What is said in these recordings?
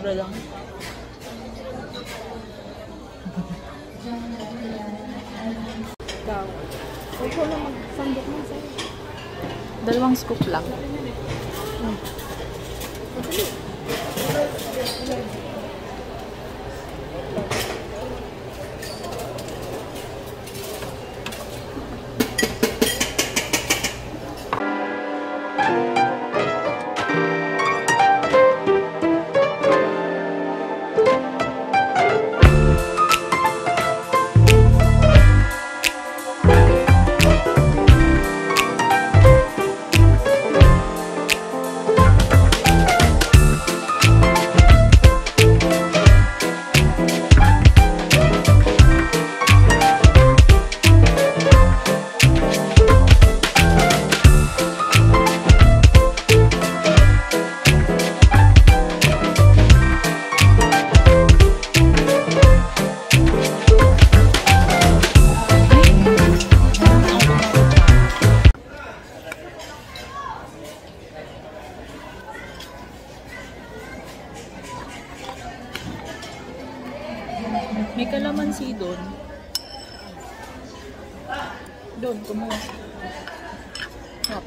mura lang. Daw. Huwag ko na magsandok mo sa'yo. 2 scoop lang. May kalamansi doon. Doon, kumuha. Hop.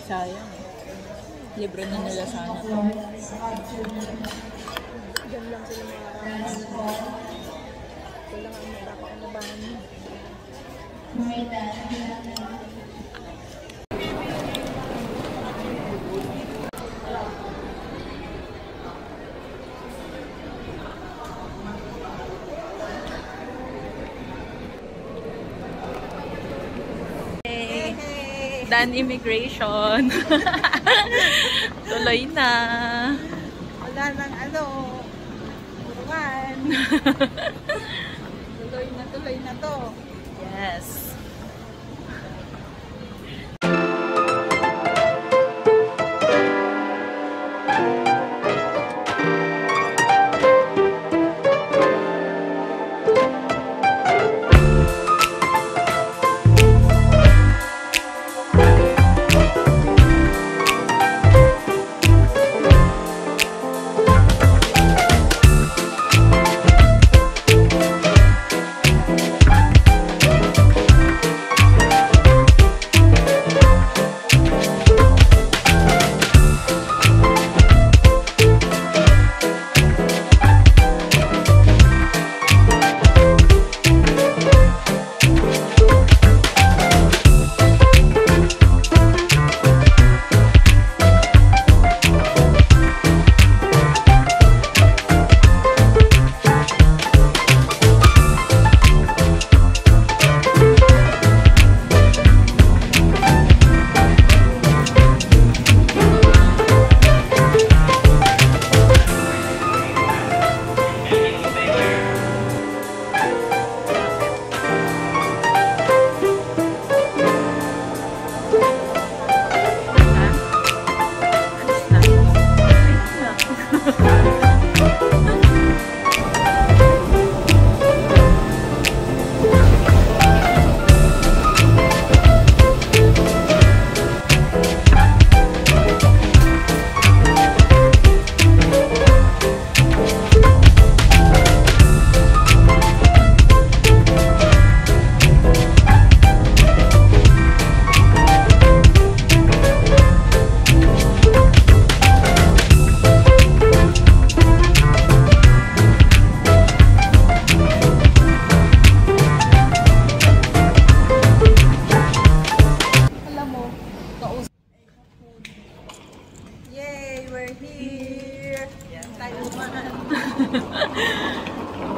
Sayang. Libre na nila sana to. Diyan lang sila maraming. Wala nga magkakaunabahan mo. Done immigration. Tuloy na. Wala nang ano. Puruan. Tuloy na to. Yes.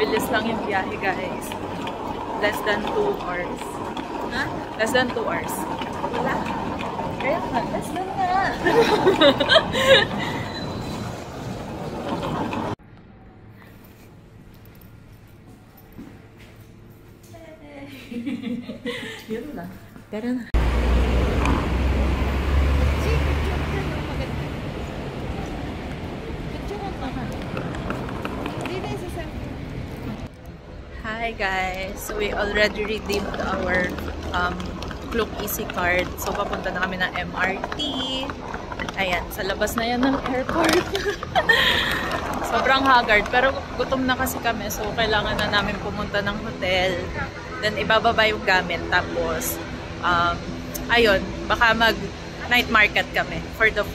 Bilis lang yung biyahe, guys. Less than 2 hours. Ha? Less than 2 hours. Wala. Kaya nga, less than nga. Yun lang. Tara na. Hi guys! So we already redeemed our Klook Easy card. So papunta na kami ng MRT. Ayan, sa labas na yan ng airport. Sobrang haggard. Pero gutom na kasi kami. So kailangan na namin pumunta ng hotel. Then ibababa yung gamit. Tapos, ayun, baka mag night market kami for the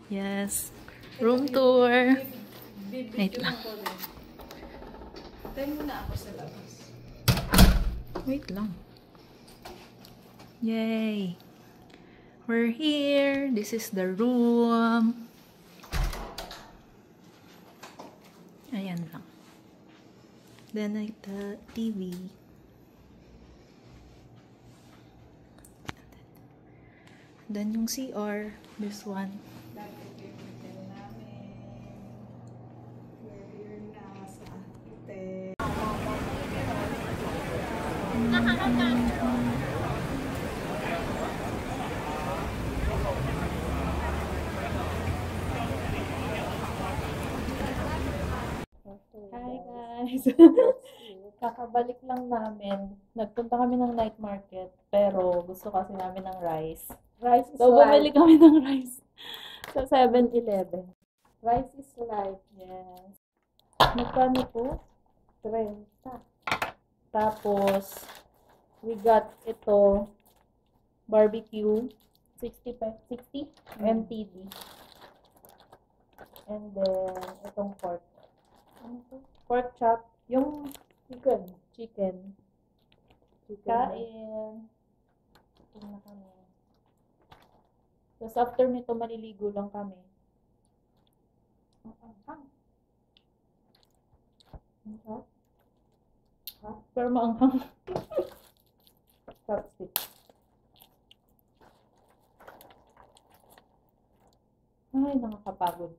Yes. Room tour. Wait lang. Tayo muna ako sa labas. Wait lang. Yay. We're here. This is the room. Ayan lang. Then like the TV. Then yung CR. This one. Hi guys! Kakabalik lang namin. Nagpunta kami ng night market, pero gusto kasi namin ng rice. Rice is So, bumili life. kami ng rice sa 7-Eleven. Rice is life. Yes. Magkano po? 30. Tapos, we got ito, barbecue, 60 MTD. And then, itong pork. Ano to? Pork chop. Yung chicken. Kain. Ito na kami. Tapos after nito, maliligo lang kami. Pero maanghang. Chopstick. Ay, nakakapagod.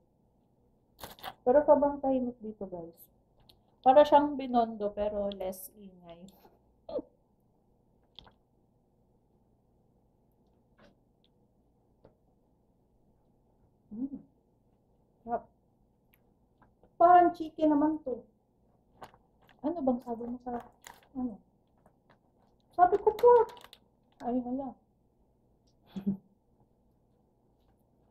Pero sobrang tahimik dito, guys. Para siyang Binondo, pero less ingay. Sarap. Parang chicken naman to. Ano bang sabi mo sa... Ano? Sabi ko pork. Ay, hala.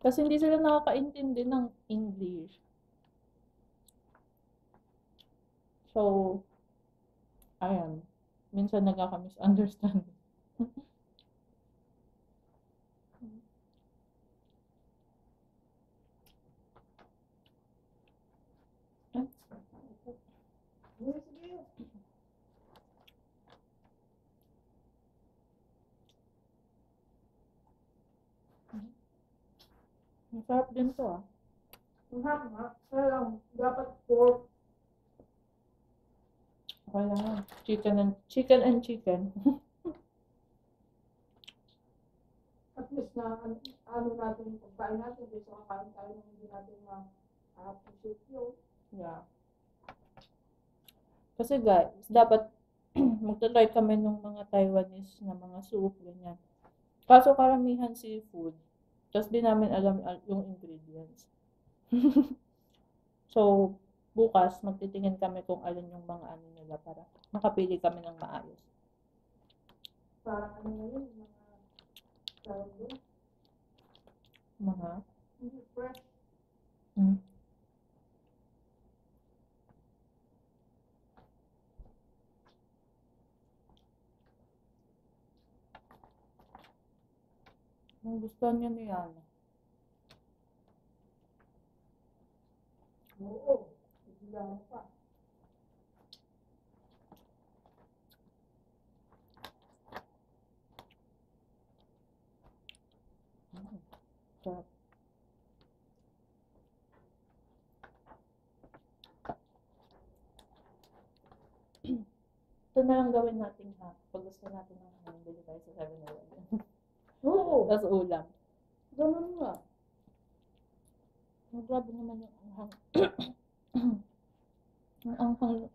Kasi hindi sila nakakaintindi ng English. So, ayan. Minsan nagkaka-misunderstand. Masarap din to ah. Mahal nga. Kaya dapat pork. Okay lang yan. Chicken and chicken. At least na ano natin yung pagkain natin. Kasi kakain tayo ng hindi natin ma-appreciate yun. Yeah. Kasi guys, dapat magta-try kami ng mga Taiwanese na mga soup, ganyan. Kaso karamihan seafood. Tapos di namin alam yung ingredients. So, bukas magtitingin kami kung alin yung mga ano nila para makapili kami ng maayos. Parang ano na yun, mga tawag doon. Mga? Hindi fresh. Ang gusto niya ni Yana. Oo. Bigla mo pa. Sarap. Ito na lang gawin natin ha. Pag gusto natin ng bili tayo sa 7-Eleven. Oo. Tapos ulam. Ganun nga. Ang grabe naman yung anghang. Ang anghang.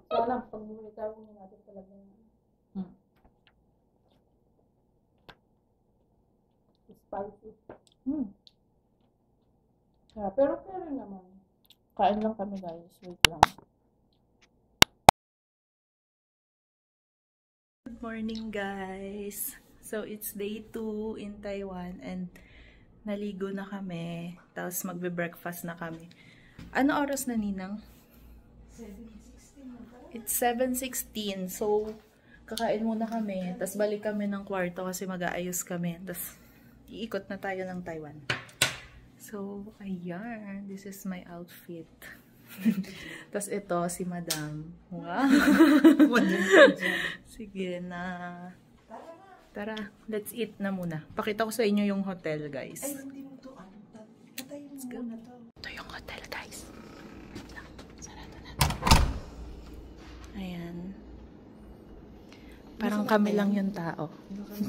Sana pag bumitaw na natin talaga spicy. Sarap. Pero kaya naman. Kain lang kami guys. Wait lang. Good morning guys. So it's day 2 in Taiwan and naligo na kami. Tapos magbe-breakfast na kami. Ano oras na, Ninang? 7:16 na ba? It's 7:16. So kakain muna kami. Tapos balik kami ng kwarto kasi mag-aayos kami. Tapos iikot na tayo ng Taiwan. So ayan. This is my outfit. Tapos ito si Madam. Wow. Sige na. Tara, let's eat na muna. Pakita ko sa inyo yung hotel, guys. Ay, hindi mo to. Tatayin mo muna to. Ito yung hotel, guys. Sarado na. Ayan. Parang kami lang yung tao.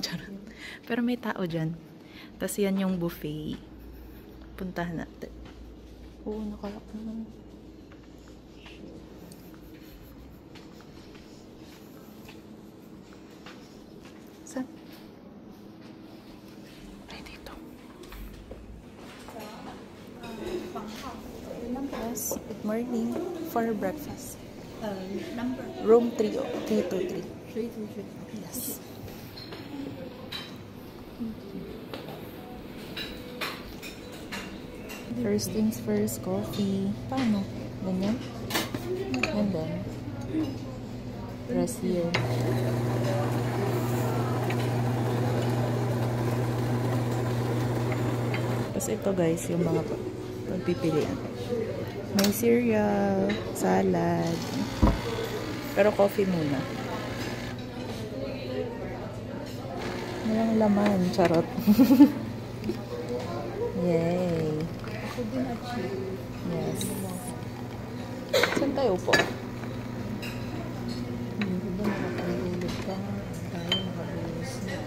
Charot. Pero may tao dyan. Tapos yan yung buffet. Puntahan natin. Oo, nakalak naman. Saan? Ay, dito. Yes, good morning. For breakfast. Number? Room 323. 323. Yes. First things first, coffee. Paano? Ganyan? And then, press here. Tapos ito guys, yung mga pagpipilian. May cereal, salad. Pero coffee muna. Walang laman, charot. Yay. Ako din actually. Yes. Saan tayo po? Hindi ba nakapagulog ka? Tayo nakabilis na.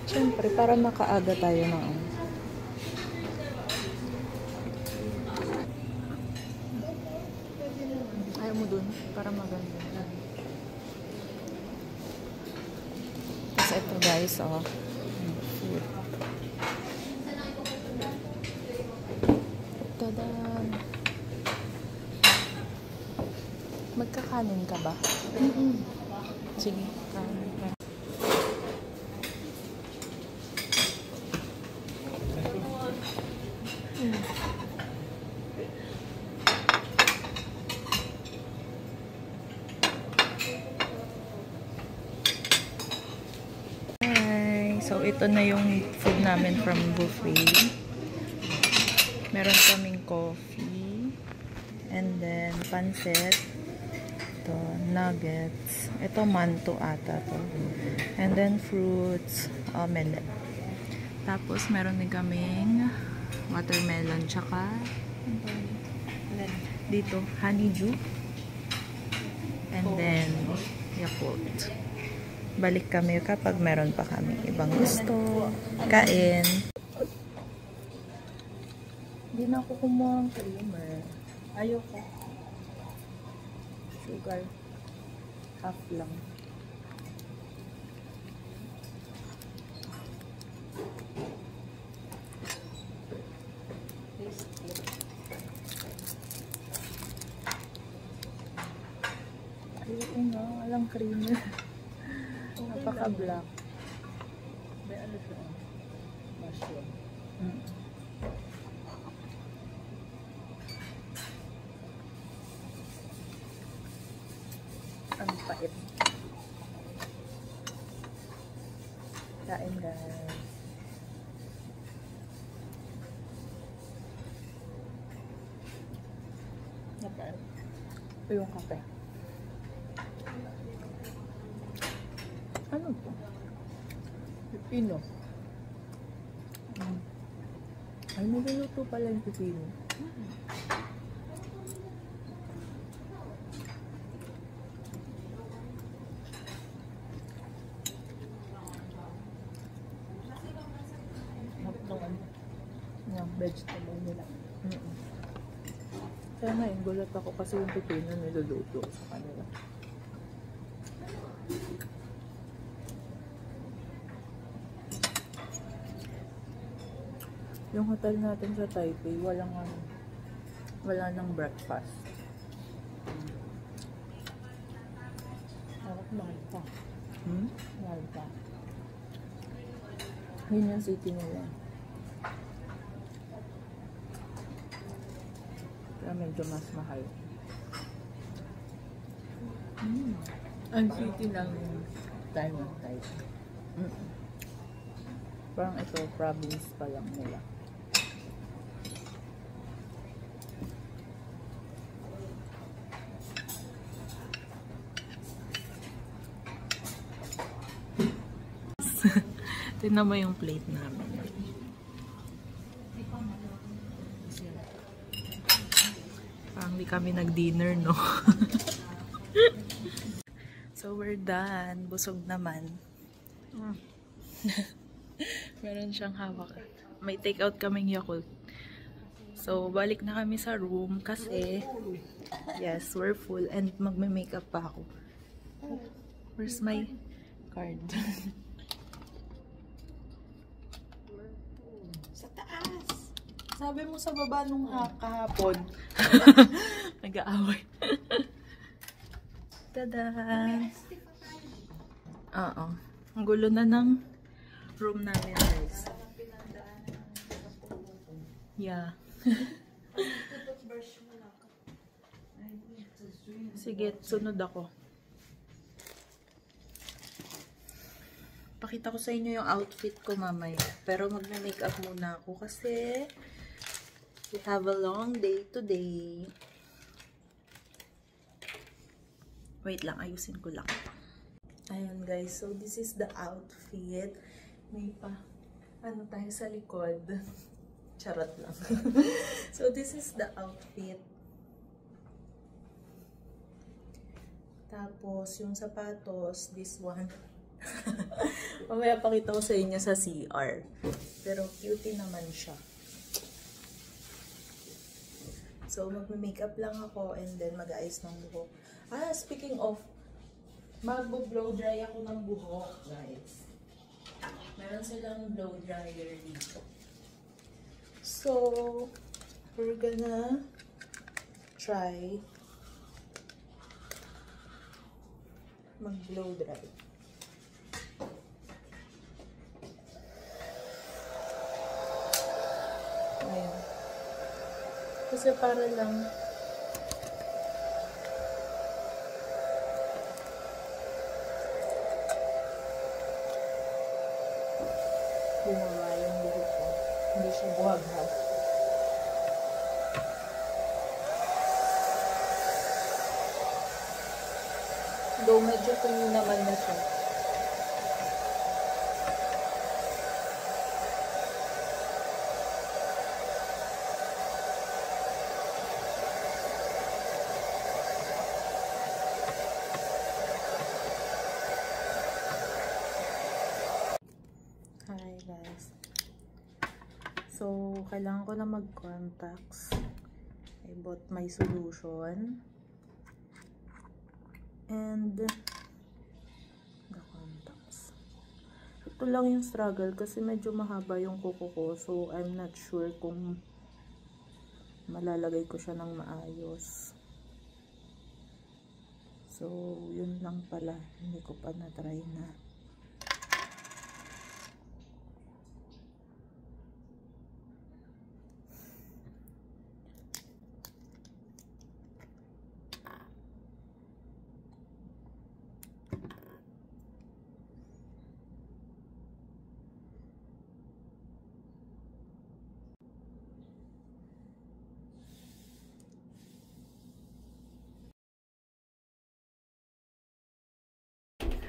Siyempre, para makaaga tayo ng ayaw mo dun, para maganda. Tapos ito guys, oh. Food. Tada! Magkakanin ka ba? Sige, kanin ka. So, ito na yung food namin from buffet. Meron kaming coffee. And then, pancit. Ito, nuggets. Ito, manto ata to. And then, fruits. Omelette. Tapos, meron din kaming watermelon. Tsaka, dito, honeydew. And then, Yakult. Balik kami kapag meron pa kami ibang gusto. Kain. Hindi na ako kumuha ng creamer. Ayoko. Sugar. Half lang. Ayoko nga. Walang creamer. Napaka-black. May ano siya? Mushroom. Ang pait. Kain guys. kape. Ito yung kape. Ano po? Pipino. Ay, niluluto pala yung pipino. Yung vegetable nila. Kaya ngayon, gulat ako kasi yung pipino niluluto sa kanila. Yung hotel natin sa Taipei, wala nang breakfast. Mahal pa. Mahal pa. Yun yung city nila. Kaya medyo mas mahal. Ang city ng Taiwan, Taipei. Parang ito, province pa lang nila. Tignan mo yung plate namin. Parang di kami nag-dinner, no? So, we're done. Busog naman. Meron siyang hawak. May take-out kaming Yakult. So, balik na kami sa room kasi yes, we're full and magme-makeup pa ako. Where's my card? Sa taas! Sabi mo sa baba nung kahapon. Nag-aaway. Tada! Oo. Ang gulo na ng room namin, guys. Yeah. Sige, sunod ako. Pakita ko sa inyo yung outfit ko mamaya. Pero magme-makeup muna ako kasi we have a long day today. Wait lang, ayusin ko lang. Ayan guys, so this is the outfit. May pa, ano tayo sa likod. Charot lang. So this is the outfit. Tapos yung sapatos, this one. Mamaya pakita ko sa inyo sa CR. Pero cutie naman siya. So magme-makeup lang ako and then mag-aayos ng buhok. Speaking of, magbo-blow dry ako ng buhok, guys. Meron silang blow dryer dito. So, we're gonna try mag-blow dry. Ayan. Kasi para lang bumaba yung buhok ko. Hindi siya buhag-hag. Though medyo tuyo naman na siya. Hi guys. So, kailangan ko na mag-contacts. I bought my solution. And the contacts. Ito lang yung struggle kasi medyo mahaba yung kuko ko. So, I'm not sure kung malalagay ko siya ng maayos. So, yun lang pala. Hindi ko pa na-try na.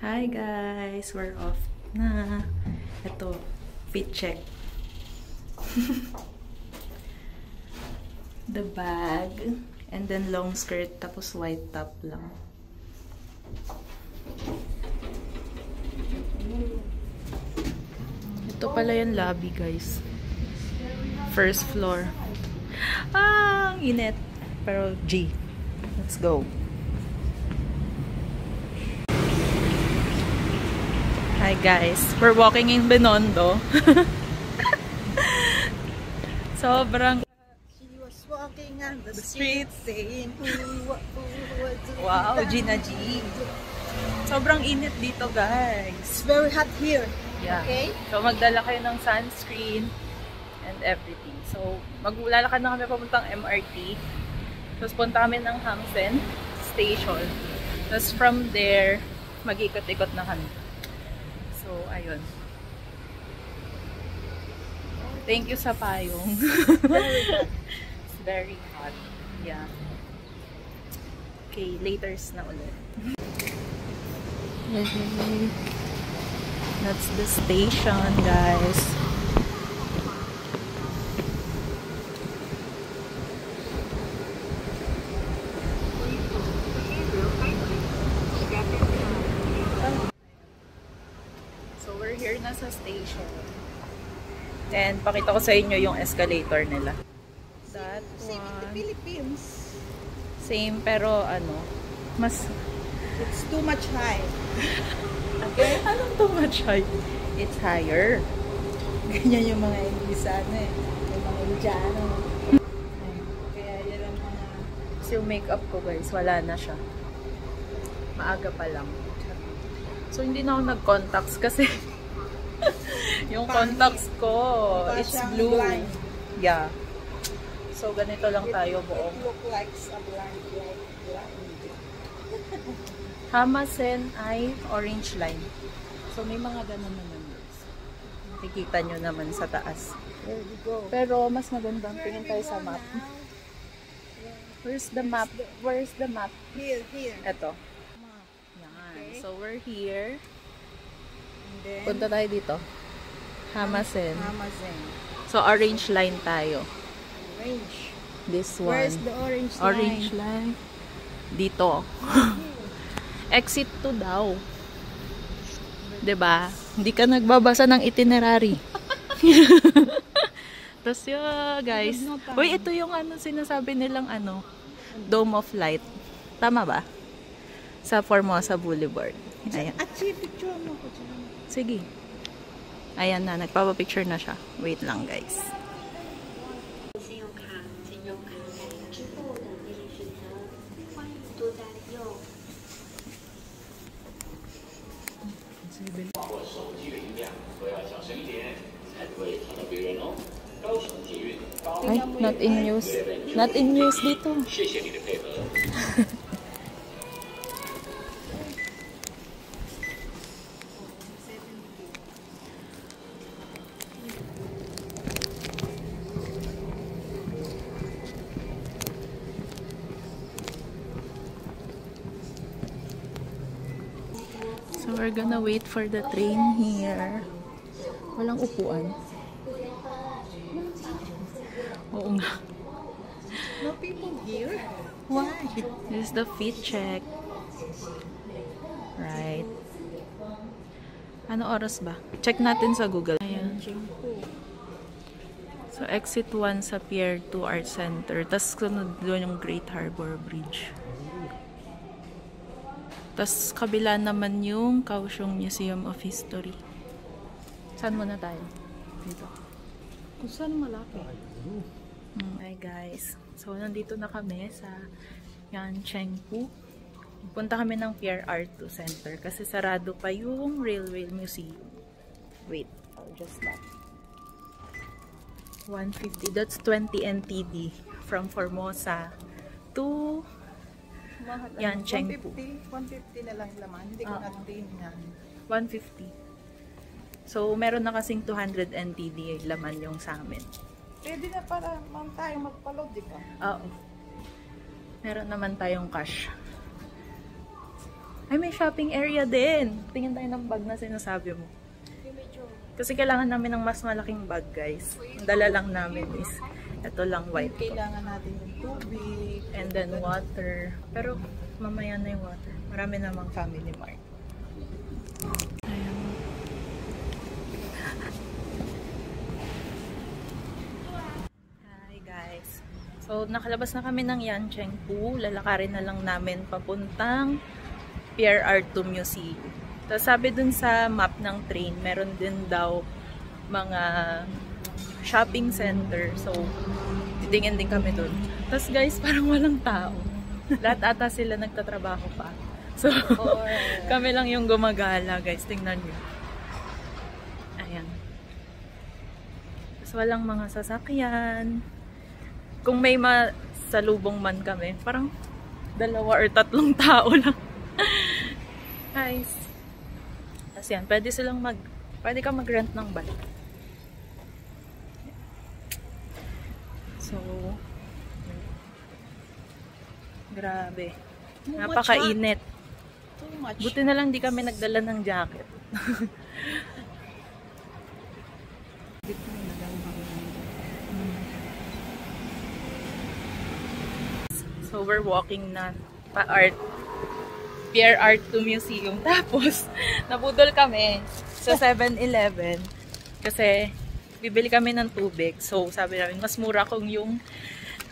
Hi guys! We're off na. Ito, fit check. The bag. And then long skirt, tapos white top lang. Ito pala yung lobby guys. First floor. Ah, ang init. Pero G. Let's go. Hi guys. We're walking in Binondo. Sobrang She was walking on the street saying, wow, Gina G. Sobrang init dito guys. It's very hot here. Yeah. Okay? So magdala kayo ng sunscreen and everything. So maglalakad na kami papuntang MRT. Tapos punta kami ng Hamsen Station. Tapos from there, mag-ikot-ikot na kami. So, ayun. Thank you sa payong. It's very hot. Yeah. Okay, laters na ulit. That's the station, guys. So, we're here na sa station. And pakita ko sa inyo yung escalator nila. That Same in the one. Philippines. Same, pero ano, mas... It's too much high. Okay? Anong too much high? It's higher. Ganyan yung mga Inglisano eh. Yung mga Indiano. Kaya yan ang mga... So, yung makeup ko guys, wala na siya. Maaga pa lang. So, hindi na ako nag-contacts kasi yung contacts ko, it's blue. Blind. Yeah. So, ganito lang tayo buong. It look like a blind. Hamasen ay orange line. So, may mga ganun naman guys. Nakikita nyo naman sa taas. There we go. Pero, mas magandang tingin tayo sa map. Where's the map? Where's the map? Here. Eto. Map. Yan. Okay. So, we're here. And then, Punta tayo dito. Hamasen. Amazon. So, orange line tayo. Orange. This one. Where's the orange line? Orange line. Dito. Exit 2 daw. 'Di ba? Hindi ka nagbabasa ng itinerary. Tapos yun, guys. Uy, ito yung ano, sinasabi nilang ano, Dome of Light. Tama ba? Sa Formosa Boulevard. Ayan. At si picture mo ko dyan. Sige. Ayan na, nagpapapicture na siya. Wait lang, guys. 信用卡之后的那些选择，欢迎多加利用。 把握手机的音量都要小声一点，才不会吵到别人哦。高雄捷运高， Ay, not in use. Not in use dito. 谢谢你的配合。 So we're gonna wait for the train here. Walang upuan. Oo nga. No people here? Why? This is the fit check. Right. Ano oras ba? Check natin sa Google. Ayan. So exit 1 sa Pier 2 Art Center. Tapos sunod doon yung Great Harbor Bridge. Tapos kabila naman yung Kaohsiung Museum of History. Saan muna tayo? Dito. Kung saan malapit? Hi guys. So nandito na kami sa Yanchengpu. Punta kami ng PRR2 Center kasi sarado pa yung Railway Museum. Wait, I'll just stop. 150. That's 20 NTD from Formosa to Yanchengpu. 150 na lang laman. Hindi ko natingnan. 150. So, meron na kasing 200 NTD laman yung sa amin. Pwede na para tayo magpa-load, di ba? Oo. Meron naman tayong cash. Ay, may shopping area din. Tingin tayo ng bag na sinasabi mo. Kasi kailangan namin ng mas malaking bag, guys. Ang dala lang namin is ito lang, white. Kailangan natin yung tubig. And then water. Pero mamaya na yung water. Marami namang Family Mart. Ayan. Hi guys. So nakalabas na kami ng Yanchengpu. Lalakarin na lang namin papuntang Pierre Artut Museum. Tapos sabi dun sa map ng train, meron din daw mga shopping center. So, titingin din kami dun. Tapos guys, parang walang tao. Lahat ata sila nagtatrabaho pa. So, kami lang yung gumagala guys. Tingnan nyo. Ayan. Tapos walang mga sasakyan. Kung may masalubong man kami, parang 2 or 3 tao lang. Guys. Tapos yan, pwede ka mag-rent ng bike. So, grabe. Napakainit. Too much. Buti na lang di kami nagdala ng jacket. So, we're walking na Pierre Artut Museum. Tapos, nabudol kami sa 7-Eleven kasi bibili kami ng tubig. So, sabi namin, mas mura kung yung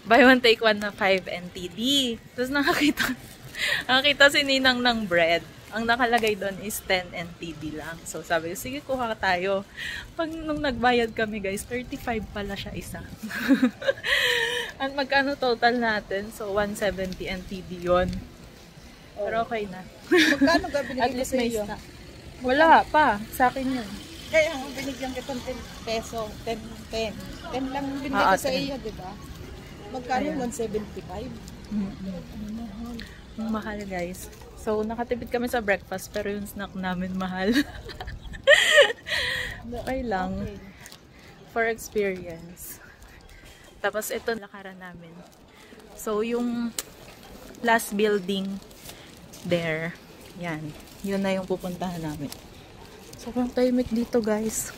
buy one take one na 5 NTD. Tapos nakakita si Ninang ng bread. Ang nakalagay doon is 10 NTD lang. So, sabi ko, sige, kuha tayo. Nung nagbayad kami, guys, 35 pala siya isa. At magkano total natin? So, 170 NTD yon. Pero okay na. Magkano ka binigay At least ko may sa'yo? snack. Wala pa. Sa akin yun. Kaya ang binigyan kitang 10 peso, 10 lang binigay ko sa 10. iyo, di ba? Magkano? Ayan. 175? Ang mahal, guys. So, nakatipid kami sa breakfast, pero yung snack namin mahal. Okay lang. Okay. For experience. Tapos, ito lakaran namin. So, yung last building there, yan. Yun na yung pupuntahan namin. Sobrang tahimik dito, guys.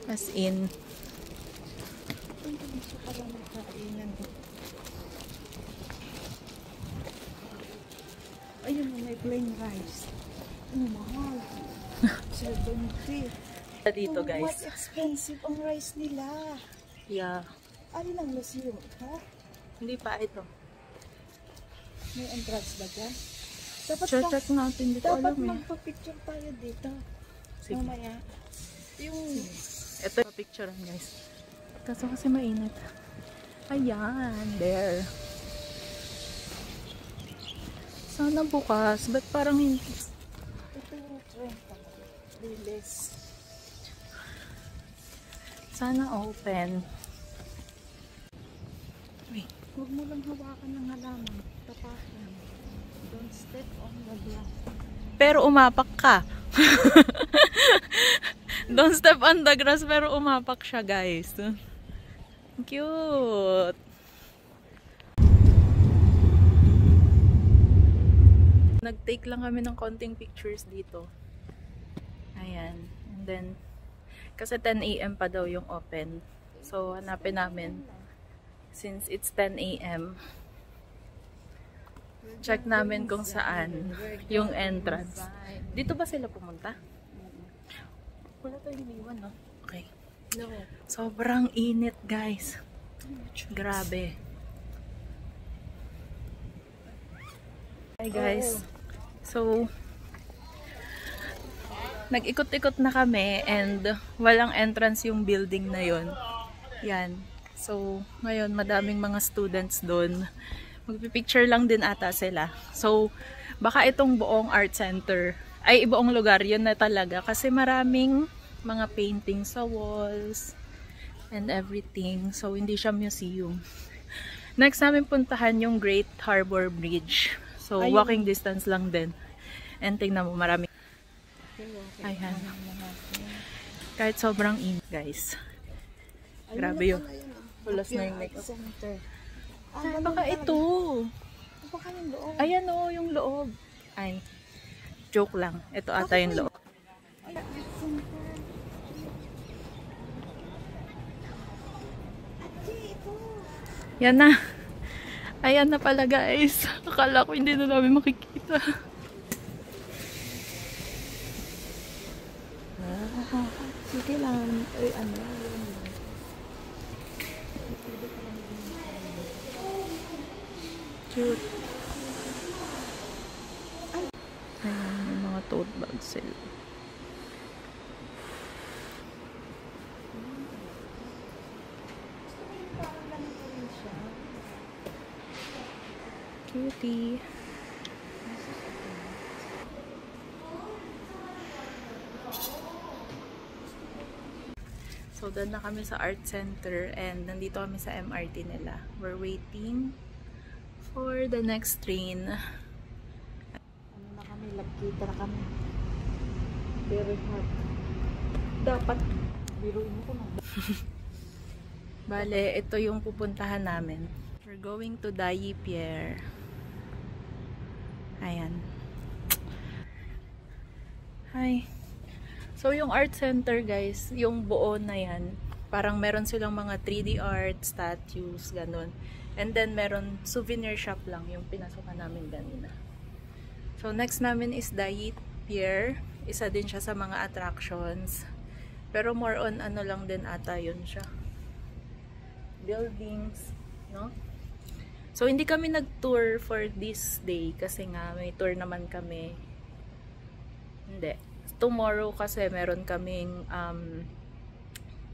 As in, ayun, may plain rice. Mahal. 70. dito, What guys. expensive ang rice nila. Yeah. Ano lang museum, ha? Hindi pa ito. May entrance ba dyan? Dapat Check natin dito. dapat Alam eh. magpa-picture tayo dito. Sige. Mamaya. Yung Ito yung picturean, guys. Kaso kasi mainit. Ayan. There. Sana bukas. Ba't parang hindi? ito yung trend pala. Release. Sana open. Wait. Huwag mo lang hawakan ng halaman. Tapakan. Don't step on the glass. Pero umapak ka. Don't step on the grass, pero umapak siya, guys. Cute. Nag-take lang kami ng konting pictures dito. Ayan. And then, kasi 10 AM pa daw yung open. So, hanapin namin. Since it's 10 AM, check namin kung saan yung entrance. Dito ba sila pumunta? Wala tayong iniwan, no? Okay. No. Sobrang init, guys. Grabe. Hi, guys. So, nag-ikot-ikot na kami and walang entrance yung building na yon. Yan. So, ngayon, madaming mga students doon. Magpipicture lang din ata sila. So, baka itong buong art center, ay buong lugar, yun na talaga. Kasi maraming mga paintings sa walls and everything. So, hindi siya museum. Next namin puntahan yung Great Harbor Bridge. So, ayun, walking distance lang din. And tingnan mo, marami. Ayan. Kahit sobrang init, guys. Grabe yun. Pulos na yung makeup. Center. Baka ito. Baka yung loob. Ayan o, yung loob. Ay, joke lang. Ito ata yung loob. Yan na. Ayan na pala guys. Akala ko hindi na namin makikita. Sige lang. Ay, ano? Cute. Ayan, may mga tote bags sila. Cutie. So, doon na kami sa art center and nandito kami sa MRT nila. We're waiting for the next train. Ano na kami, lagkita na kami. Very hard. Dapat, biruin mo ko na. Bale, ito yung pupuntahan namin. We're going to Dai Pier. Ayan. Hi. So, yung art center, guys, yung buo na yan, parang meron silang mga 3D art, statues, ganun. And then, meron souvenir shop lang, yung pinasukan namin ganina. So, next namin is Dai Pier. Isa din siya sa mga attractions. Pero more on, ano lang din ata yun siya. Buildings, no? So, hindi kami nag-tour for this day kasi nga, may tour naman kami. Hindi. Tomorrow kasi meron kaming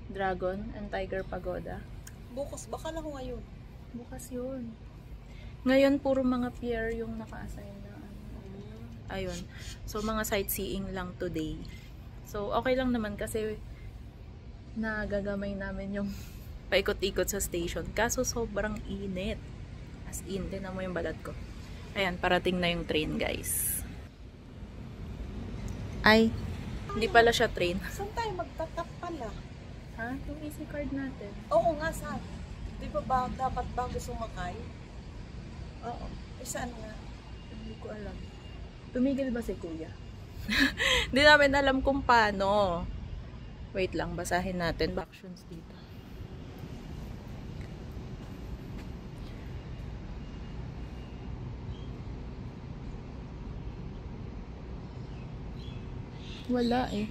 Dragon and Tiger Pagoda. Bukas, baka lang ngayon. Bukas yun. Ngayon, puro mga pier yung naka-assign na. Ayun. So, mga sightseeing lang today. So, okay lang naman kasi nagagamay namin yung paikot-ikot sa station. Kaso, sobrang init. As in, tinan mo yung balat ko. Ayan, parating na yung train, guys. Ay, hindi pala siya train. Saan tayo magtatap pala? Ha? Yung easy card natin. Oo nga, saan? Di ba dapat bago sumakay? Oo. Eh, saan nga? Hindi ko alam. Tumigil ba si kuya? Hindi namin alam kung paano. Wait lang, basahin natin. Actions dito. Wala eh.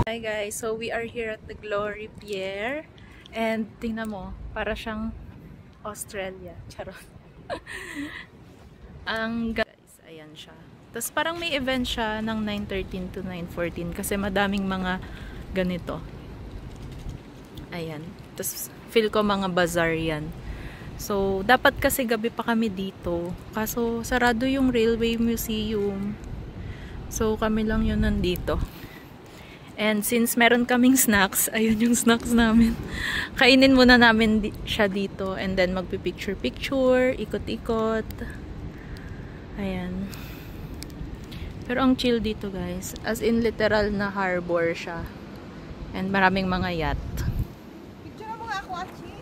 Hi guys, so we are here at the Glory Pier and tingnan mo, para siyang Australia. Charot. Ang guys, ayan siya. Tapos parang may event siya ng 9:13 to 9:14 kasi madaming mga ganito. Ayan. Tapos feel ko mga bazaar yan. So, dapat kasi gabi pa kami dito. Kaso, sarado yung Railway Museum. So, kami lang yun nandito. And since meron kaming snacks, ayun yung snacks namin. Kainin muna namin siya dito. And then, magpipicture-picture, ikot-ikot. Ayan. Pero ang chill dito, guys. As in, literal na harbor siya. And maraming mga yacht. Picture mo nga ako, Achi.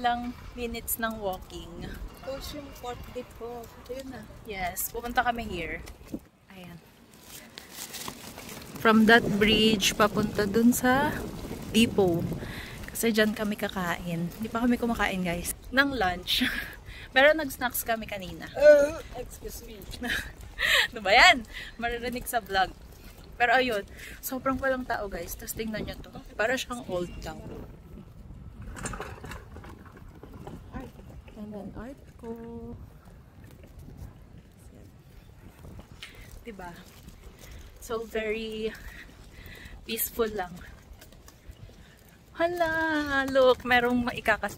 ilang minutes ng walking. Ocean Port Depot. Ayun na. Yes, pupunta kami here. Ayan. From that bridge, papunta dun sa depot. Kasi dyan kami kakain. Hindi pa kami kumakain, guys. Ng lunch. Pero nag-snacks kami kanina. Excuse me. Ano ba yan? Maririnig sa vlog. Pero ayun, sobrang walang tao, guys. Tapos tingnan nyo to. Para siyang old town. And then art ko. Diba? So, very peaceful lang. Hala! Look, merong maikakas.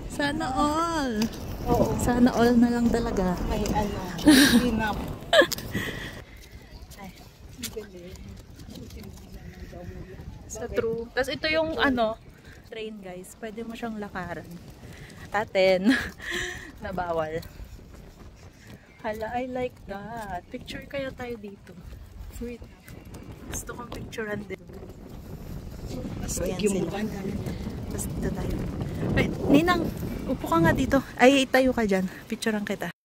Sana all! Oo. Sana all na lang talaga. May ano. Pinap. Ay. So, true. Tapos ito yung ano, train, guys. Pwede mo siyang lakaran. Atin. Na bawal. Hala, I like that. Picture kaya tayo dito. Sweet. Gusto kong picturean din. So, yan sila. Tapos dito tayo. Wait, Ninang, upo ka nga dito. Ay, tayo ka dyan. Picturean kita.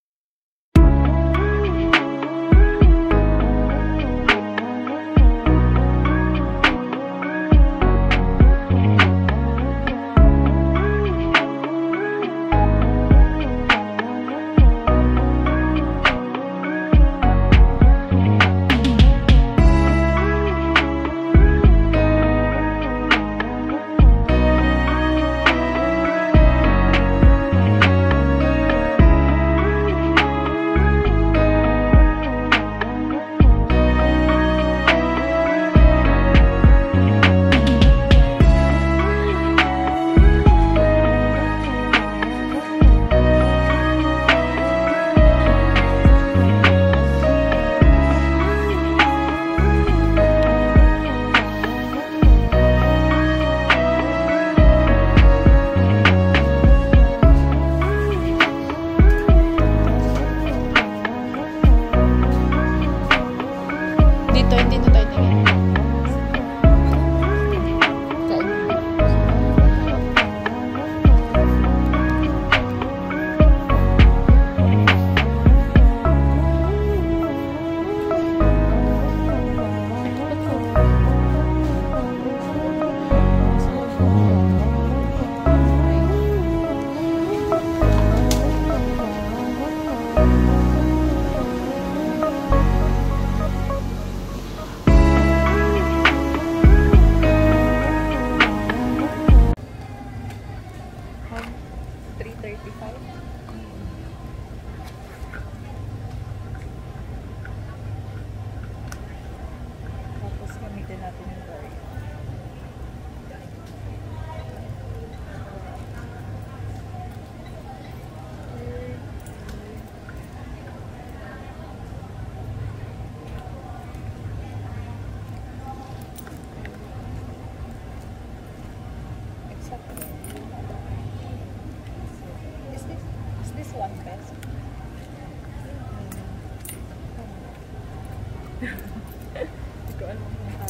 Hindi ko alam kung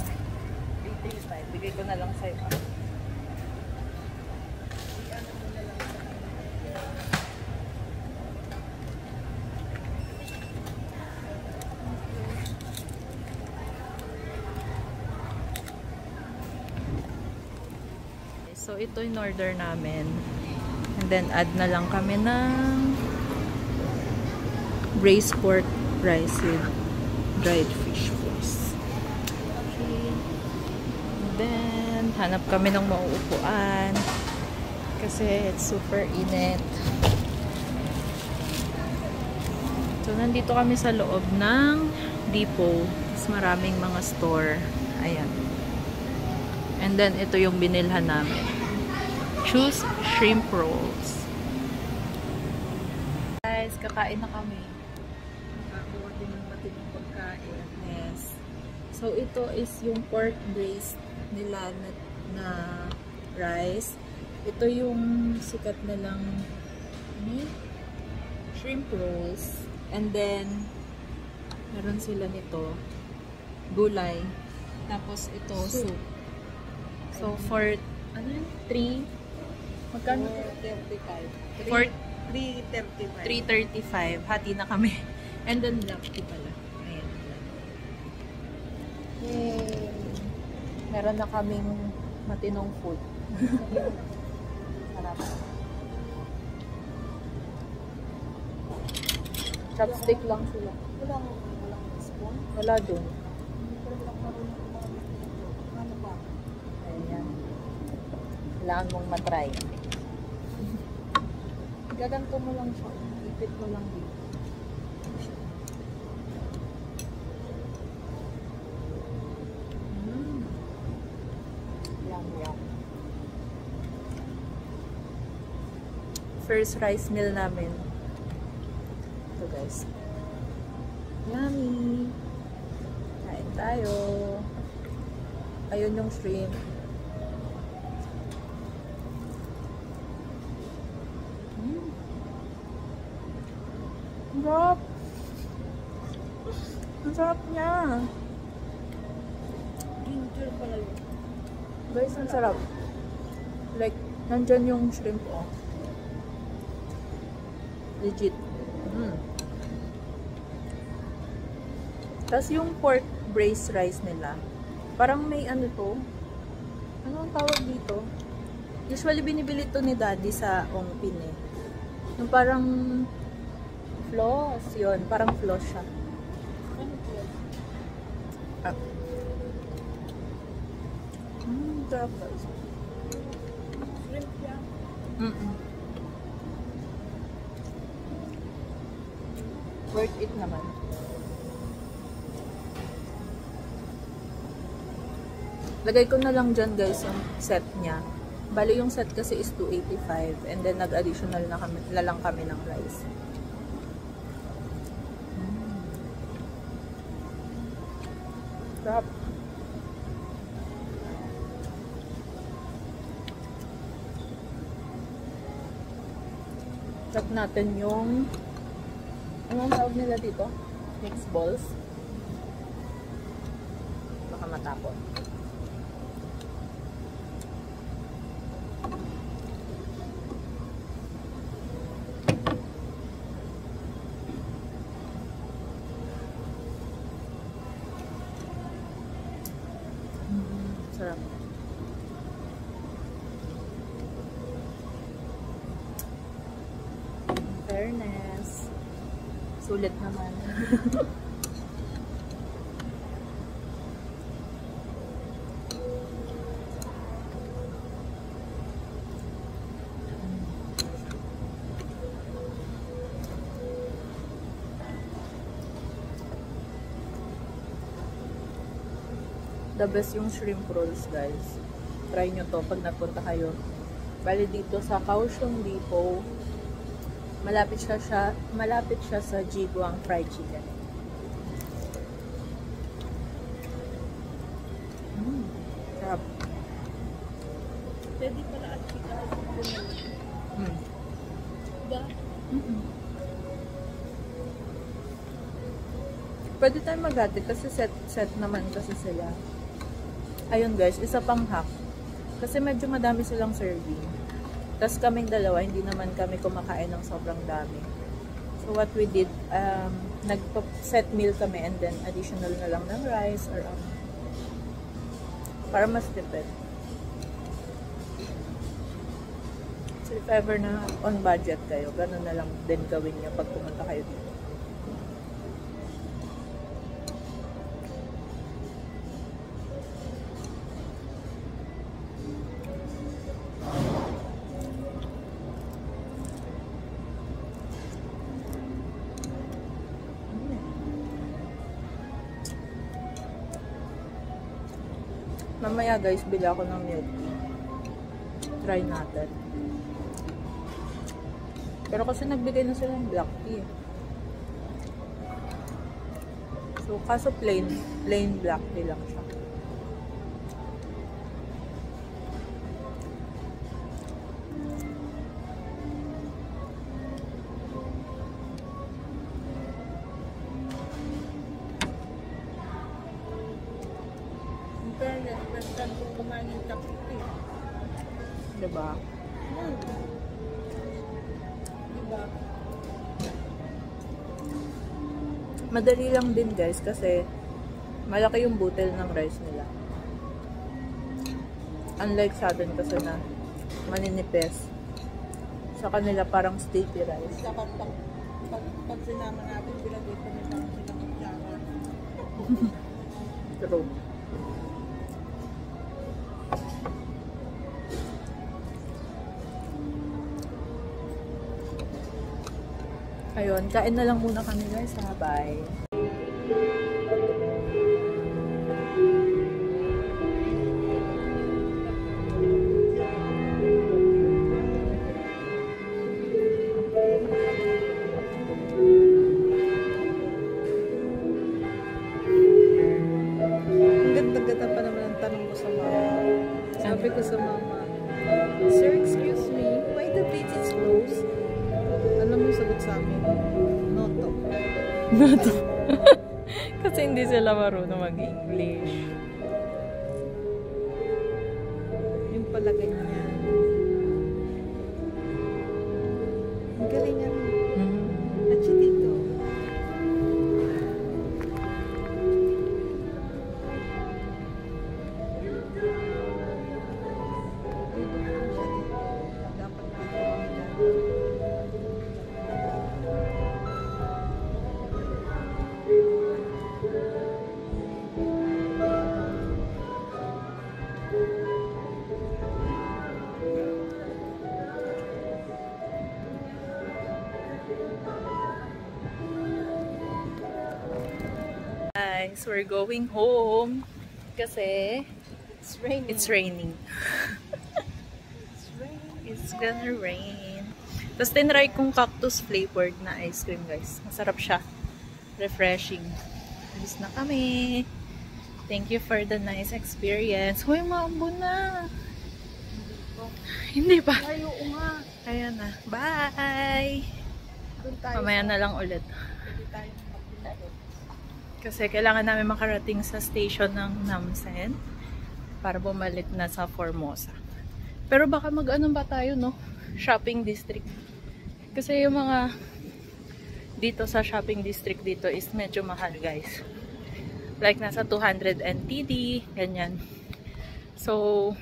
retail tayo. Bigay ko na lang sa'yo. So, ito yung order namin. And then, add na lang kami ng braised pork rice with dried fish sauce. Okay. And then, hanap kami ng mauupuan. Kasi it's super init. So, nandito kami sa loob ng depot. Mas maraming mga store. Ayan. And then, ito yung binilhan namin. Choose shrimp rolls. Guys, kakain na kami. Nakakuha din ng matibang pagkain. Yes. So, ito is yung pork braised nila na rice. Ito yung sikat nilang shrimp rolls. And then, meron sila nito. Gulay. Tapos ito, soup. So, for, ano yun? 3 Magkano? 35. For 335. 335. Hati na kami. And then black tea pala. Ayan. Yay! Meron na kaming matinong food. Sarap. Chopstick lang sila. Walang spoon. Wala dun. Ano ba? Ayan. Kailangan mong matry. Gaganto mo lang siya. Ipit mo lang dito. Yum, yum. First rice meal namin. Ito guys. Yummy! Kain tayo. Ayun yung shrimp. Ang sarap! Ang sarap niya! Ginger pala yun. Guys, ang sarap. Like, nandyan yung shrimp, oh. Legit. Tapos yung pork braised rice nila, parang may ano to. Ano ang tawag dito? Usually, binibili to ni Daddy sa Ongpin eh. Yung parang floss, yun. Parang floss siya. Ano po? Ah. Sarap guys. Shrimp yan. Worth it naman. Lagay ko na lang dyan guys yung set niya. Bali yung set kasi is 285 and then nag-additional na lang kami ng rice. Sarap. Check natin yung anong tawag nila dito? Mixed balls. Baka matapon. Sarap. Fairness. Sulit naman. The best yung shrimp rolls, guys. Try nyo to pag nagpunta kayo. Bali dito sa Kaohsiung Depot. Malapit siya sa Jiguang Fried Chicken. Sarap. Pwede pala at chika. Diba? Pwede tayo maghatid kasi set naman kasi sila. Ayun guys, isa pang hack. Kasi medyo madami silang serving. Tapos kaming dalawa, hindi naman kami kumakain ng sobrang dami. So what we did, nag-set meal kami and then additional na lang ng rice or para mas tipid. So if ever na on budget kayo, ganun na lang din gawin nyo pag pumunta kayo dito. Mamaya guys, bili ako ng milk tea. Try natin. Pero kasi nagbigay na sila ng black tea. So, kaso plain black tea lang siya. In fairness, best time kung kumain ng chapstick. Diba? Diba? Madali lang din guys kasi malaki yung butel ng rice nila. Unlike sa atin kasi na maninipis. Sa kanila parang sticky rice. Dapat pag sinama natin sila dito, may parang sila kutsara. True. Ayun, kain na lang muna kami guys. Bye. Ang ganda-ganda pa naman ang tanong ko sa mama. Sabi ko sa mama, "Sir, excuse me, why the beach is closed?" Alam mo yung sagot sa amin? Noto. Kasi hindi sila marunong mag-English. Yung pala ganyan. Ang galing yan. At siya dito. Dapat dito. Guys, we're going home kasi It's raining. it's raining. It's raining. It's gonna rain. Tapos tinry kong cactus flavored na ice cream guys. Masarap siya. Refreshing. Alis na kami. Thank you for the nice experience. Hoy, maambo na. Hindi pa. Ay, oo nga. Ayan na. Bye! Doon tayo. Mamaya na lang ulit. Pwede tayo magpinagod. Kasi kailangan namin makarating sa station ng Namsen para bumalik na sa Formosa. Pero baka mag-ano ba tayo, no? Shopping district. Kasi yung mga dito sa shopping district dito is medyo mahal, guys. Like nasa 200 NTD, ganyan. So,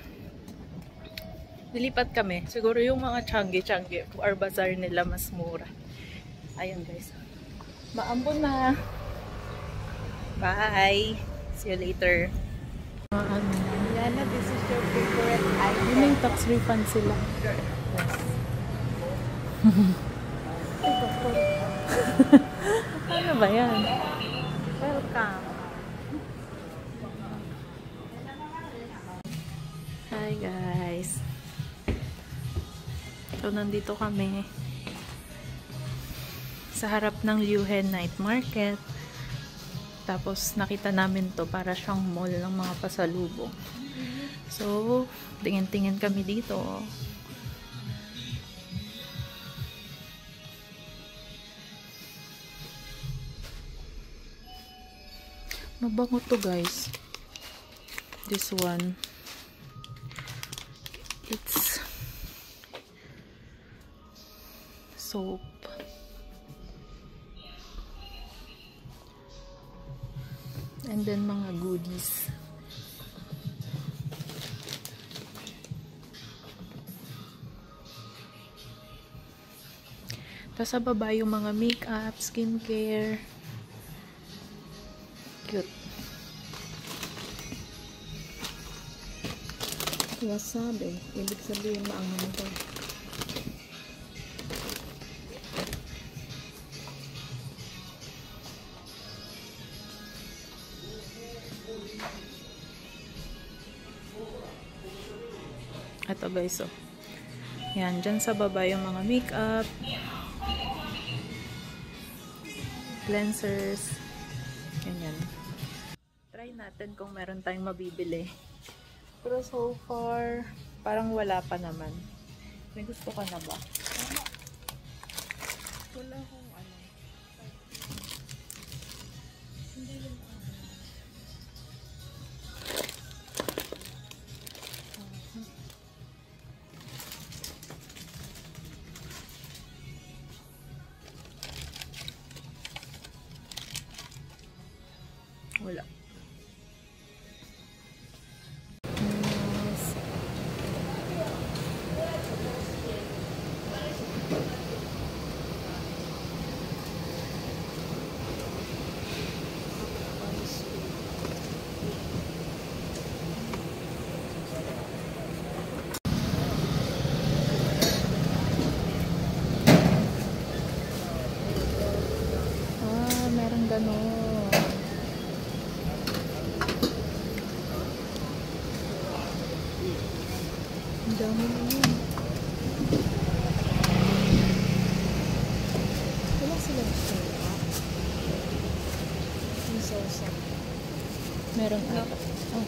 nilipat kami. Siguro yung mga Changi or bazaar nila mas mura. Ayun, guys. Maambon na. Bye! See you later. Yana, this is your favorite item. May tax refund sila. Ano ba yan? Welcome. Hi guys. So nandito kami sa harap ng Liuhen Night Market. Tapos nakita namin to para siyang mall ng mga pasalubong. So tingin-tingin kami dito. Mabango to guys. This one. It's soap. And then mga goodies. Tapos sa baba yung mga makeup, skincare. Cute. Wasabi. Ibig sabihin maanghang to. Ito guys, oh. Yan, dyan sa baba yung mga makeup, cleansers, ganyan. Try natin kung meron tayong mabibili. Pero so far, parang wala pa naman. May gusto ka na ba? Wala akong ano. Hindi lang Wala. Meron ganon. Ang dami na yun. Wala silang soya. Yung sausa. Meron ata. Oh.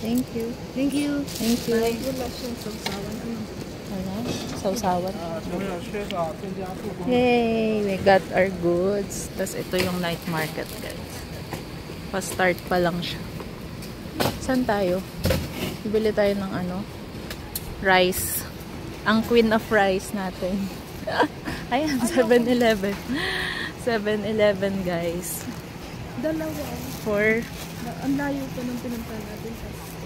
Thank you. Thank you. Thank you. Wala siyang sausawan. Ano? Sausawan. Yay! We got our goods. Tapos ito yung night market, guys. Pa-start pa lang siya. Saan tayo? Bibili tayo ng ano? Rice. Ang queen of rice natin. Ayan, 7-Eleven. 7-Eleven, guys. Dalawa. For... Ang layo pa nung pinunta natin.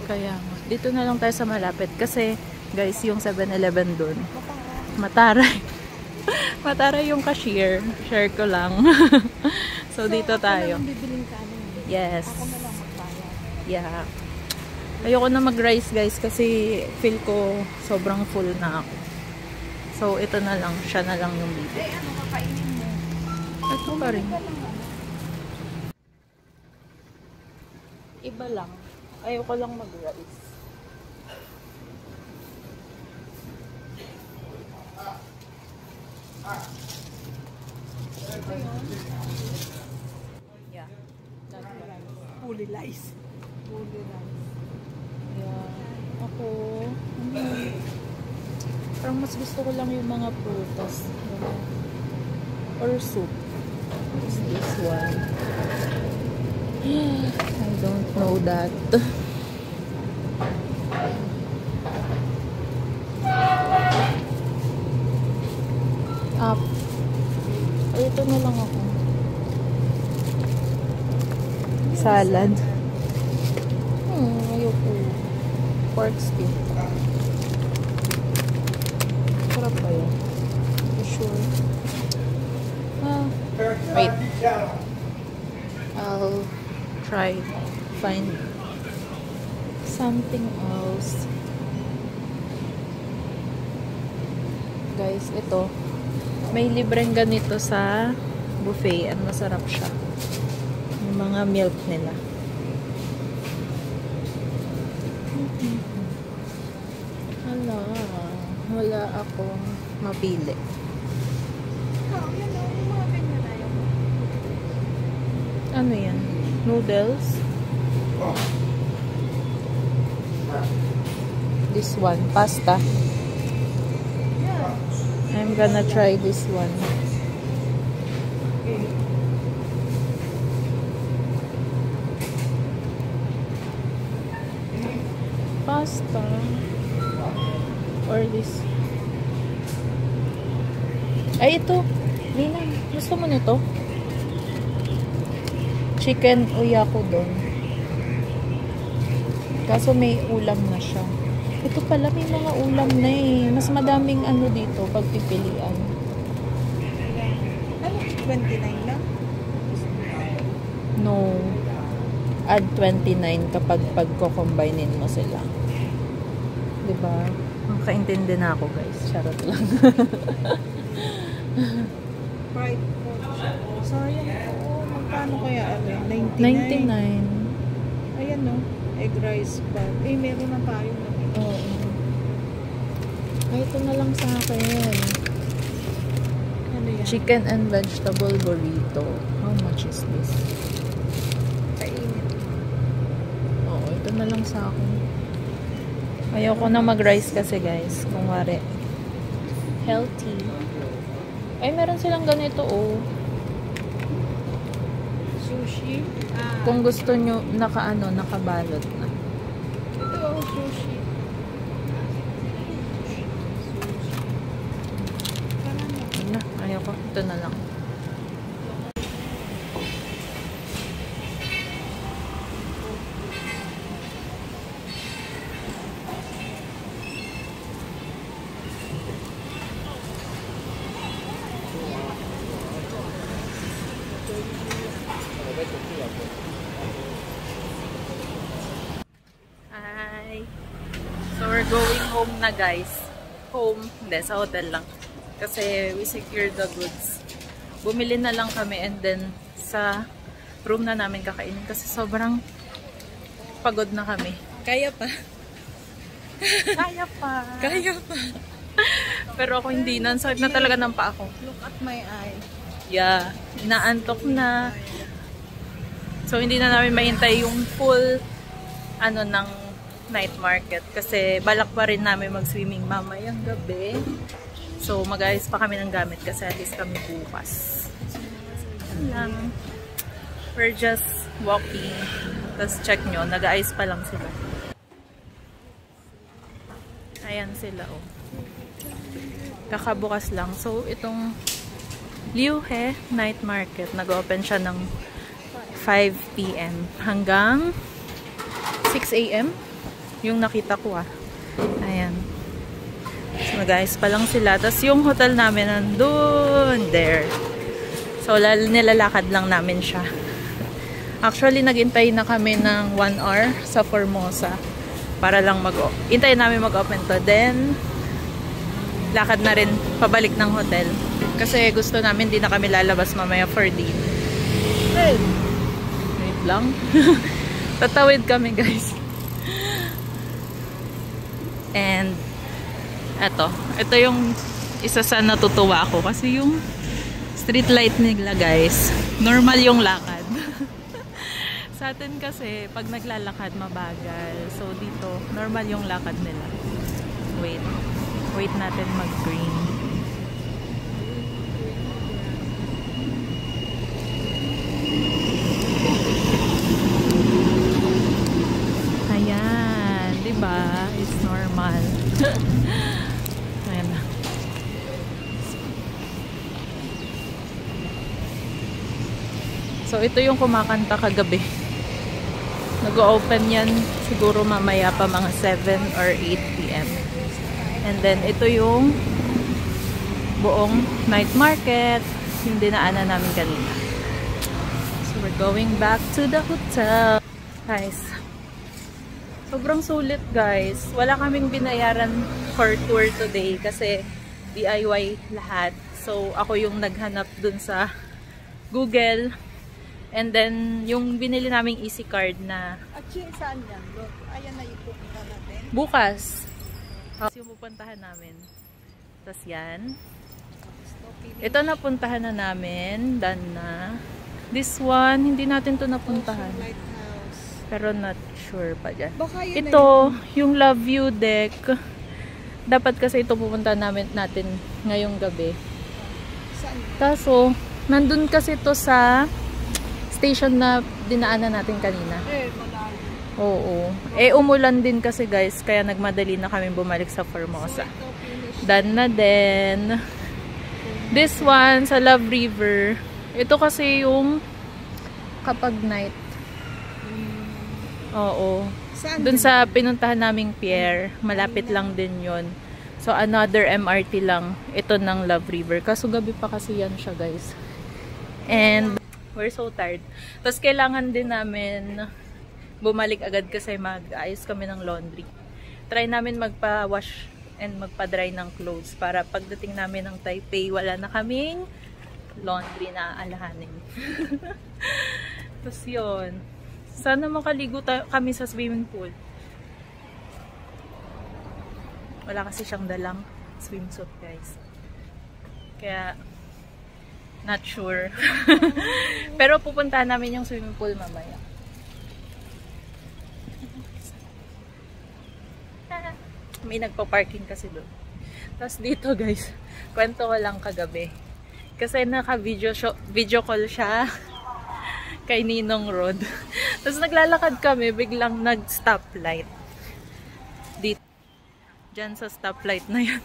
Kaya nga. Dito na lang tayo sa malapit. Kasi, guys, yung 7-Eleven dun. Mataray. Mataray yung cashier. Share ko lang. So, dito tayo. Yes. Ako na lang magbayad. Yeah. Ayoko na mag-rice, guys, kasi feel ko sobrang full na ako. So, ito na lang. Siya na lang yung bibili. Ano kakainin mo? Ito pa rin. Iba lang. Ayoko lang mag-rice. Yeah. Fully rice. Fully rice. Yeah. Ako, parang mas gusto ko lang yung mga prutas. Or soup. What's this one? I don't know that. Up. Ay, ito na lang ako. Salad. Ayoko. Pork steak. Sarap ba yan? For sure. Wait. I'll try find something else. Guys, ito. May libreng ganito sa buffet at masarap siya. Yung mga milk nila. Wala akong mapili. Ano yan? Noodles? This one, pasta. I'm gonna try this one. Pasta. Or this. Ay, ito. Lina, gusto mo nito? Chicken oyakodon. Kaso may ulam na siya. Ito pala, may mga ulam na eh. Mas madaming ano dito, pagpipilian. Ano? 29 lang? No. Add 29 kapag pagko-combinein mo sila. Diba? Makaintindi na ako, guys. Charot lang. Fried pork. Sorry, magkano kaya? 99? 99. Ayan no. Egg rice pa. Eh, meron na tayo. Oo. Ay, ito na lang sa akin. Ano yan? Chicken and vegetable burrito. How much is this? Kainit. Oo, ito na lang sa akin. Ayoko na mag-rice kasi, guys. Kung wari. Healthy. Ay, meron silang ganito, oh. Sushi. Kung gusto nyo, nakabalot na. Ito, sushi. Na, ayoko. Ito na lang. home na guys. Home, hindi, sa hotel lang. Kasi we secured the goods. Bumili na lang kami and then sa room na namin kakainin kasi sobrang pagod na kami. Kaya pa. Kaya pa. Kaya pa. Pero ako hindi. Nansakit na talaga ng paa ko. Look at my eye. Yeah. Inaantok na. So, hindi na namin mahintay yung full ng night market. Kasi balak pa rin namin mag-swimming mamayang gabi. So, mag-ayos pa kami ng gamit kasi at least kami bukas. Yan lang. We're just walking. Tapos check nyo, nag-ayos pa lang sila. Ayan sila, oh. Kakabukas lang. So, itong Liu He Night Market, nag-open siya ng 5 PM hanggang 6 AM. Yung nakita ko, ah. Ayan. So, nag-ayos pa lang sila. Tapos, yung hotel namin nandun, there. So, nilalakad lang namin siya. Actually, naghintay na kami ng 1 hour sa Formosa para lang hintayin namin mag-open to. Then, lakad na rin pabalik ng hotel. Kasi gusto namin, di na kami lalabas mamaya for dinner. Hey! Wait lang. Tatawid kami, guys. And, ito yung isa sa natutuwa ako. Kasi yung street light nila, guys, normal yung lakad. Sa atin kasi, pag naglalakad, mabagal. So, dito, normal yung lakad nila. Wait natin mag-green. Ayan. Diba? It's normal. Ayan na. So, ito yung kumakanta kagabi. Nag-open yan siguro mamaya pa mga 7 or 8 PM. And then, ito yung buong night market. Yung dinaanan namin kanina. So, we're going back to the hotel. Guys, sobrang sulit, guys. Wala kaming binayaran for tour today kasi DIY lahat. So, ako yung naghanap dun sa Google. And then, yung binili naming easy card na... At yung saan yan? Look, ayan na ipupunta natin. Bukas. Yung pupuntahan namin. Tapos yan. Ito napuntahan na namin. Done na. This one, hindi natin to napuntahan. Pero not sure pa dyan. Ito, yung Love View Deck. Dapat kasi ito pupuntahan natin ngayong gabi. Kaso, nandun kasi to sa... station na dinaanan natin kanina. Oo. Umulan din kasi guys, kaya nagmadali na kami bumalik sa Formosa. Done na din. This one, sa Love River. Ito kasi yung kapag night. Oo. Dun sa pinuntahan naming pier, malapit lang din yon. So, another MRT lang. Ito ng Love River. Kaso gabi pa kasi yan siya guys. And we're so tired. Tapos kailangan din namin bumalik agad kasi mag-ayos kami ng laundry. Try namin magpa-wash and magpa-dry ng clothes para pagdating namin ng Taipei, wala na kaming laundry na aalahanin. Tapos yun. Sana makaligo kami sa swimming pool. Wala kasi siyang dalang swimsuit guys. Kaya not sure. Pero pupuntahan namin yung swimming pool mamaya. May nagpa-parking kasi doon. Tapos dito guys, kwento ko lang kagabi. Kasi naka-video call siya kay Ninong Road. Tapos naglalakad kami, biglang nag-stoplight. Dito. Diyan sa stoplight na yan.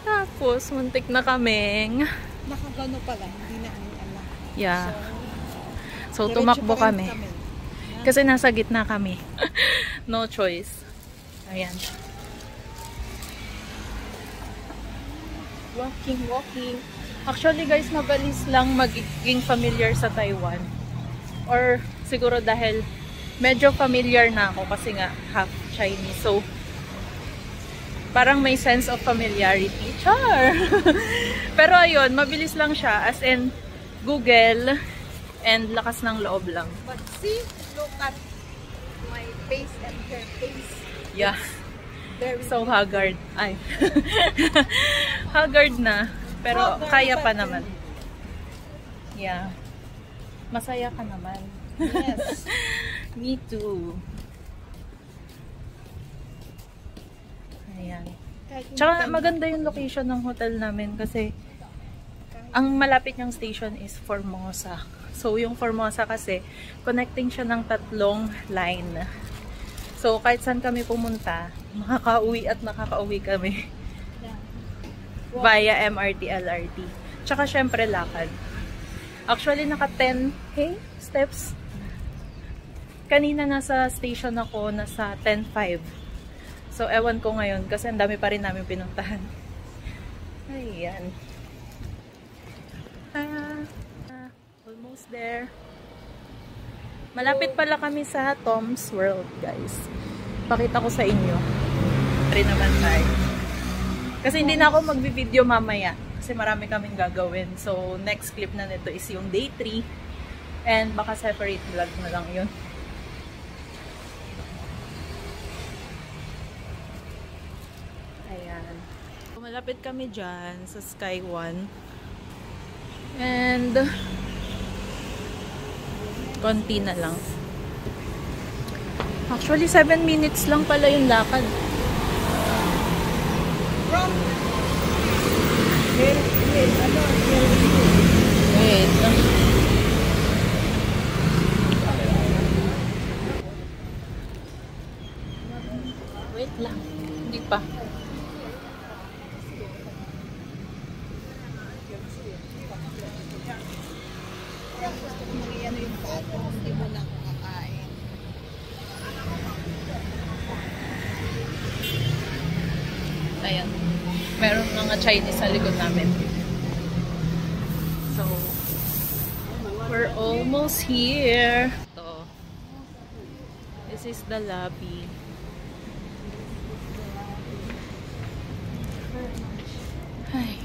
Tapos, muntik na kaming nakagano pala, hindi na alam. Yeah. So tumakbo kami. Kasi nasa gitna kami. No choice. Ayan. Walking. Actually guys, mabilis lang magiging familiar sa Taiwan. Or siguro dahil medyo familiar na ako kasi nga half Chinese. So, Parang may sense of familiarity. Char! Pero ayun, mabilis lang siya. As in, Google and lakas ng loob lang. But see, look at my face and her face. Yeah. Very So haggard. Ay. Haggard na. Pero Haggard kaya pa pa naman. Yeah. Masaya ka naman. Yes. Me too. Ayan. Tsaka maganda yung location ng hotel namin kasi ang malapit niyang station is Formosa. So yung Formosa kasi connecting siya ng 3 line. So kahit saan kami pumunta, makakauwi at nakakauwi kami. Via MRT, LRT. Tsaka syempre lakad. Actually naka 10k steps. Kanina nasa station ako, nasa 10.5. So, ewan ko ngayon kasi ang dami pa rin namin pinuntahan. Ayan. Almost there. Malapit pala kami sa Tom's World, guys. Pakita ko sa inyo. Rin naman tayo. Kasi hindi na ako magbi-video mamaya. Kasi marami kaming gagawin. So, next clip na nito is yung day 3. And baka separate vlog na lang yun. Malapit kami dyan sa Sky One. And konti na lang. Actually, 7 minutes lang pala yung lakad. Wait. Wait lang. Hindi pa. Ayan. Meron mga Chinese sa likod namin. So, we're almost here. Ito. This is the lobby. Ay.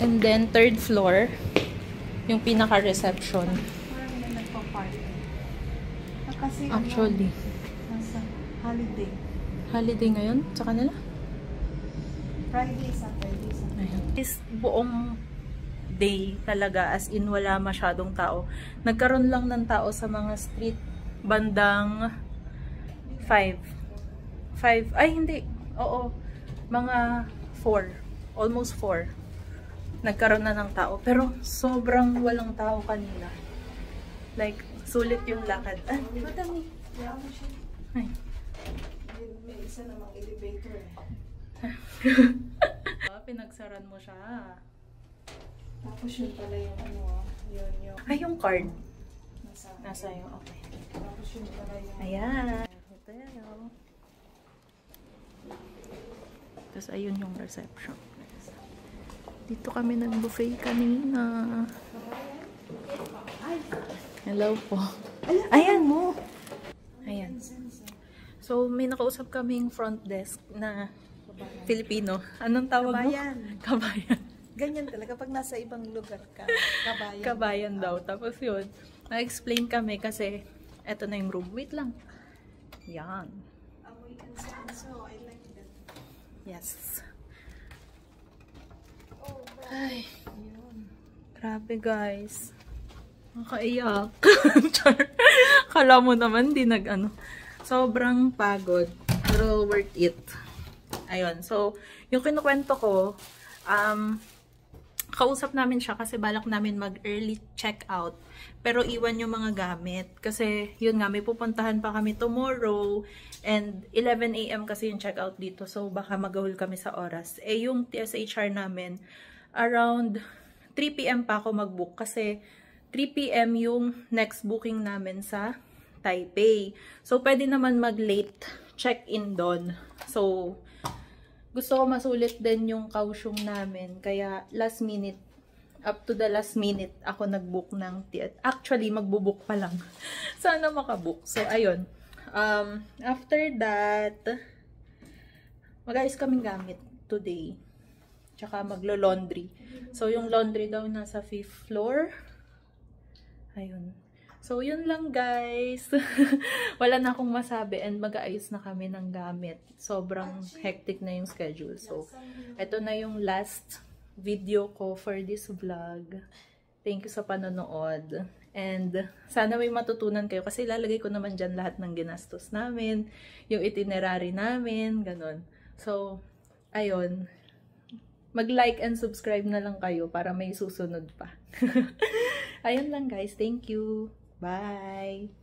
And then, 3rd floor. Yung pinaka-reception. Actually. Nasa holiday. Holiday ngayon sa kanila? Friday, Saturday, Sunday. Ayan. Is buong day talaga, as in wala masyadong tao. Nagkaroon lang ng tao sa mga street bandang 5. Ay, hindi. Oo. Mga 4. Almost 4. Nagkaroon na ng tao. Pero sobrang walang tao kanina. Like, sulit yung lakad. Ah, madami. Ay. May isa namang elevator eh. Pinagsaran mo siya. Tapos yun pala yung ano, yun. Ay, yung card. Nasa yung, okay. Tapos yun pala yung... Ayan. Hotel. Tapos ayun yung reception. Dito kami nag-buffet kanina. Hello po. Ayan mo. Ayan. So, may nakausap kaming front desk na Filipino. Anong tawag mo? Kabayan. Kabayan. Ganyan talaga pag nasa ibang lugar ka. Kabayan. Kabayan daw. Tapos yun, na-explain kami kasi eto na yung room. Wait lang. Yan. Amoy incenso. I like that. Yes. Ay. Grabe guys. Nakaiyak. Kala mo naman di nag-ano. Sobrang pagod. Pero worth it. Ayun. So, yung kinukwento ko, kausap namin siya kasi balak namin mag-early check-out. Pero iwan yung mga gamit. Kasi, yun nga, may pupuntahan pa kami tomorrow. And 11 AM kasi yung check-out dito. So, baka magahul kami sa oras. Eh, yung TSHR namin, around 3 PM pa ako mag-book. Kasi, 3 PM yung next booking namin sa Taipei. So, pwede naman mag-late check-in doon. So, gusto ko masulit din yung kausyong namin. Kaya, last minute, up to the last minute, ako nag-book ng theater. Actually, magbo-book pa lang. Sana makabook. So, ayun. After that, Mag-ayos kaming gamit today. Tsaka maglo-laundry. So, yung laundry daw nasa 5th floor. Ayun. So, yun lang guys. Wala na akong masabi and mag-aayos na kami ng gamit. Sobrang hectic na yung schedule. So, ito na yung last video ko for this vlog. Thank you sa panonood. And sana may matutunan kayo kasi lalagay ko naman dyan lahat ng ginastos namin, yung itinerary namin, ganun. So, ayun. Mag-like and subscribe na lang kayo para may susunod pa. Ayun lang guys. Thank you. Bye!